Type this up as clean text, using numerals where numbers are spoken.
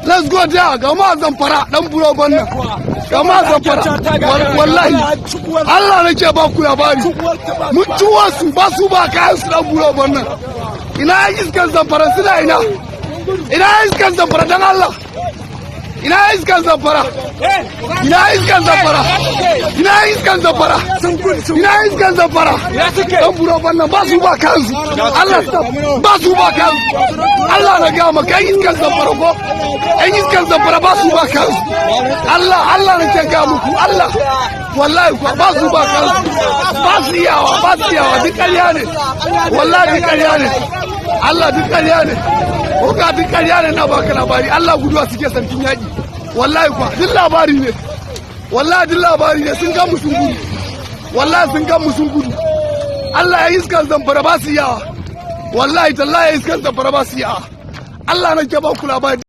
let's go there ga ma zanfara dan buro bannan ga ma zanfara wallahi Allah nake ba ku labari mutuwar su ba su ba kayan su dan buro bannan ina iskan zanfara suna ina iskan zanfara dan Allah ina iskan zanfara ina iskan zanfara ina iskan zanfara ina iskan zanfara dan buro bannan ba su ba kansu Allah ba su ba kansu Allah na ga maka iskan zanfara ko ai iskan zanfara ba su ba kansu Allah na ke ga muku Allah wallahi ko ba su ba kansu ba su yawa duk ƙarya ne wallahi duk ƙarya ne Allah duk ƙarya ne ko ga duk ƙarya ne na baka labari Allah guduwa suke sarkin yaƙi wallahi kwa duk labari ne wallahi duk labari ne sun ga mu sun gudu wallahi sun ga mu sun gudu Allah ya iskan zamfara ba su yawa wallahi tallahi ya iskan zamfara ba su yawa Allah nake ba ku labari